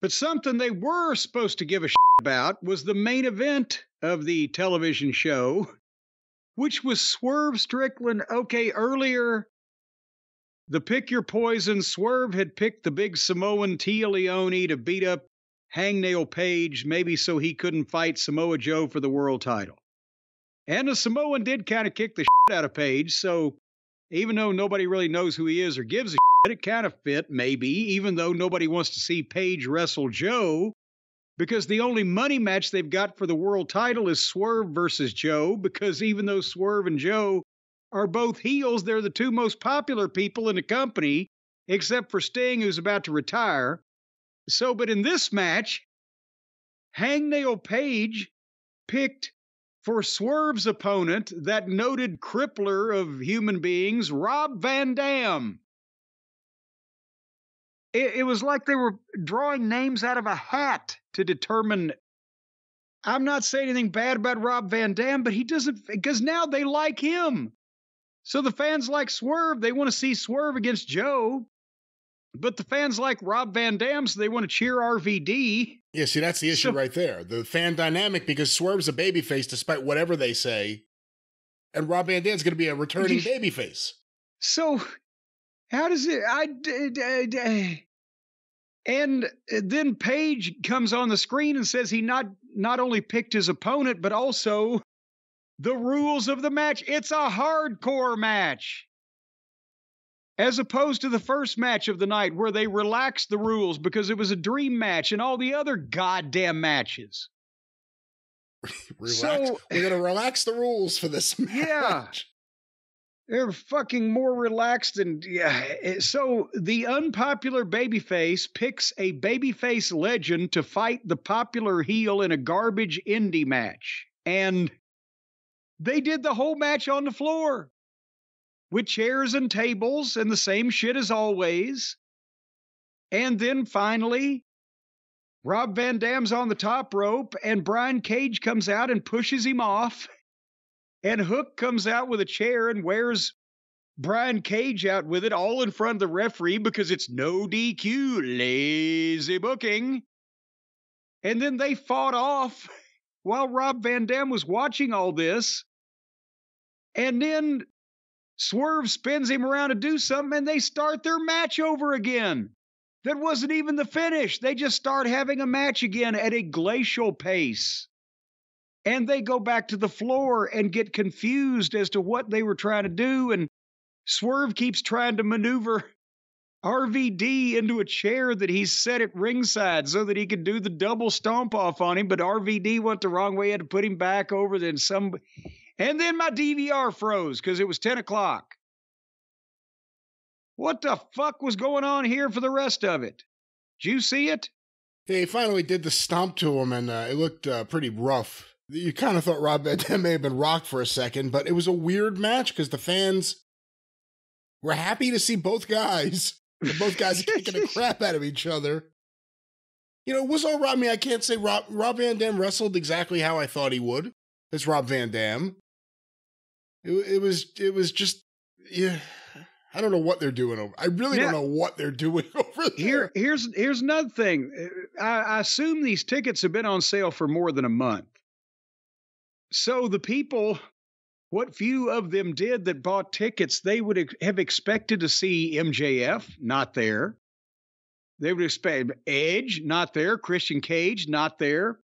But something they were supposed to give a shit about was the main event of the television show, which was Swerve Strickland. Okay, earlier, the Pick Your Poison, Swerve had picked the big Samoan Tia Leone to beat up Hangnail Page, maybe so he couldn't fight Samoa Joe for the world title. And the Samoan did kind of kick the shit out of Page, so even though nobody really knows who he is or gives a shit, it kind of fit, maybe, even though nobody wants to see Page wrestle Joe, because the only money match they've got for the world title is Swerve versus Joe, because even though Swerve and Joe are both heels, they're the two most popular people in the company, except for Sting, who's about to retire. So, but in this match, Hangnail Page picked for Swerve's opponent, that noted crippler of human beings, Rob Van Dam. It was like they were drawing names out of a hat to determine. I'm not saying anything bad about Rob Van Dam, but he doesn't, because now they like him. So the fans like Swerve. They want to see Swerve against Joe. But the fans like Rob Van Dam, so they want to cheer RVD. Yeah, see, that's the issue right there. The fan dynamic, because Swerve's a babyface despite whatever they say, and Rob Van Dam's going to be a returning babyface. So, how does it... And then Page comes on the screen and says he not only picked his opponent, but also the rules of the match. It's a hardcore match. As opposed to the first match of the night where they relaxed the rules because it was a dream match and all the other goddamn matches. We're going to relax the rules for this match. Yeah. They're fucking more relaxed than... Yeah. So the unpopular babyface picks a babyface legend to fight the popular heel in a garbage indie match. And they did the whole match on the floor, with chairs and tables and the same shit as always. And then finally, Rob Van Dam's on the top rope, and Brian Cage comes out and pushes him off. And Hook comes out with a chair and wears Brian Cage out with it, all in front of the referee because it's no DQ, lazy booking. And then they fought off while Rob Van Dam was watching all this. And then Swerve spins him around to do something, and they start their match over again. That wasn't even the finish. They just start having a match again at a glacial pace. And they go back to the floor and get confused as to what they were trying to do. And Swerve keeps trying to maneuver RVD into a chair that he's set at ringside so that he could do the double stomp off on him. But RVD went the wrong way, had to put him back over. And then my DVR froze because it was 10 o'clock. What the fuck was going on here for the rest of it? Did you see it? They finally did the stomp to him, and it looked pretty rough. You kind of thought Rob Van Dam may have been rocked for a second, but it was a weird match because the fans were happy to see both guys. Both guys are kicking the crap out of each other. You know, it was all right. I mean, I can't say Rob Van Dam wrestled exactly how I thought he would. It's Rob Van Dam. It was just, yeah, I don't know what they're doing over. I really don't know what they're doing over there. Here's another thing. I assume these tickets have been on sale for more than a month. So the people, what few of them did that bought tickets, they would have expected to see MJF, not there. They would expect Edge, not there. Christian Cage, not there.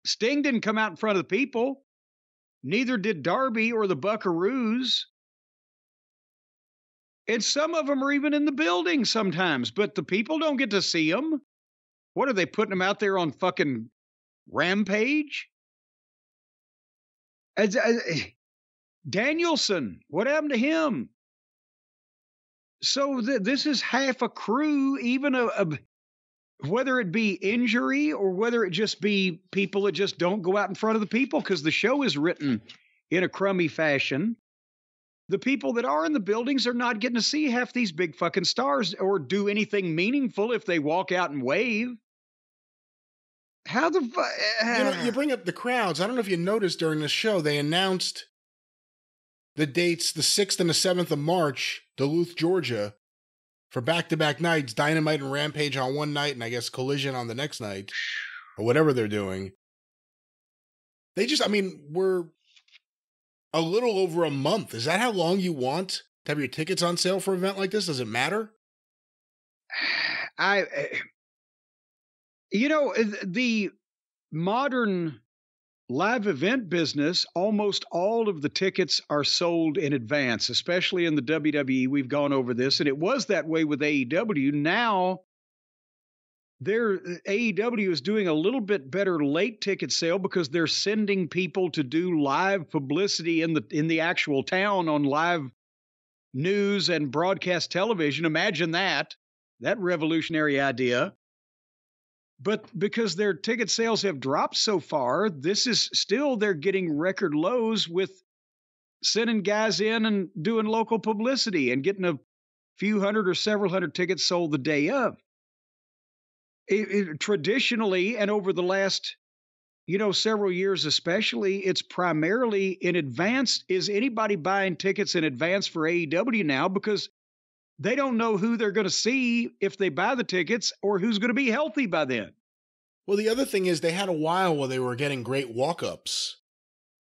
Sting didn't come out in front of the people. Neither did Darby or the Buckaroos. And some of them are even in the building sometimes, but the people don't get to see them. What are they putting them out there on fucking Rampage? Danielson, what happened to him? So this is half a crew, even whether it be injury or whether it just be people that just don't go out in front of the people because the show is written in a crummy fashion. The people that are in the buildings are not getting to see half these big fucking stars or do anything meaningful if they walk out and wave. How the fuck? You know, you bring up the crowds. I don't know if you noticed during the show, they announced the dates, the 6th and the 7th of March, Duluth, Georgia. for back-to-back nights, Dynamite and Rampage on one night, and I guess Collision on the next night, or whatever they're doing. We're a little over a month. Is that how long you want to have your tickets on sale for an event like this? Does it matter? The modern live event business, almost all of the tickets are sold in advance, especially in the WWE. We've gone over this, and it was that way with AEW. Now, AEW is doing a little bit better late ticket sale because they're sending people to do live publicity in the actual town on live news and broadcast television. Imagine that revolutionary idea. But because their ticket sales have dropped so far, this is still, they're getting record lows with sending guys in and doing local publicity and getting a few hundred or several hundred tickets sold the day of. Traditionally, and over the last, several years especially, it's primarily in advance. Is anybody buying tickets in advance for AEW now? Because they don't know who they're going to see if they buy the tickets or who's going to be healthy by then. Well, the other thing is they had a while where they were getting great walk-ups.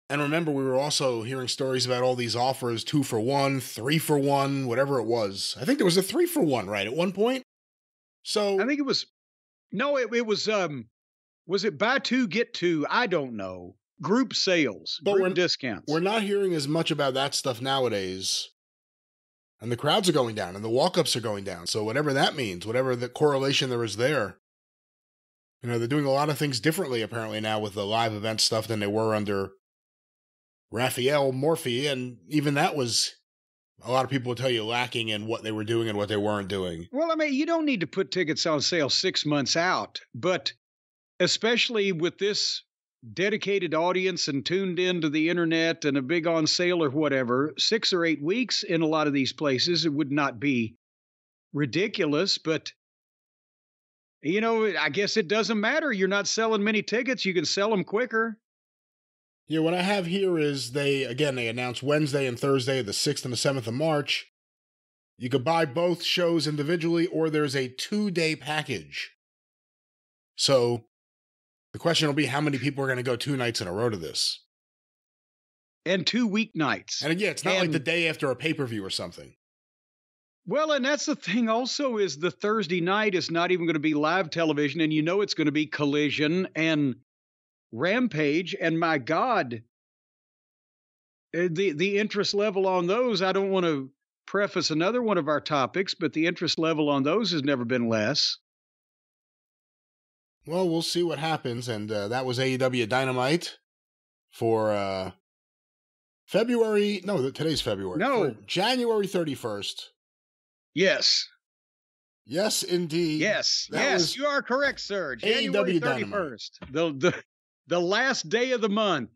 And remember, we were also hearing stories about all these offers, 2 for 1, 3 for 1, whatever it was. I think there was a 3 for 1, right, at one point? So I think it was, was it buy 2, get 2? I don't know. Group sales, group discounts. We're not hearing as much about that stuff nowadays. And the crowds are going down, and the walk-ups are going down. So whatever that means, whatever the correlation there is there, they're doing a lot of things differently apparently now with the live event stuff than they were under Raphael Morphy. And even that was, a lot of people would tell you, lacking in what they were doing and what they weren't doing. Well, you don't need to put tickets on sale 6 months out, but especially with this dedicated audience and tuned into the internet and a big on sale or whatever, 6 or 8 weeks in a lot of these places, it would not be ridiculous, but I guess it doesn't matter. You're not selling many tickets. You can sell them quicker. Yeah, what I have here is they announced Wednesday and Thursday, the 6th and the 7th of March. You could buy both shows individually, or there's a 2-day package. So the question will be, how many people are going to go 2 nights in a row to this? And 2 weeknights. And again, it's not like the day after a pay-per-view or something. Well, and that's the thing also, is the Thursday night is not even going to be live television, and it's going to be Collision and Rampage, and my God, the interest level on those, I don't want to preface another one of our topics, but the interest level on those has never been less. Well, we'll see what happens, and that was AEW Dynamite for February. No, today's February. No, January 31st. Yes. Yes, indeed. Yes, you are correct, sir. January 31st, the last day of the month.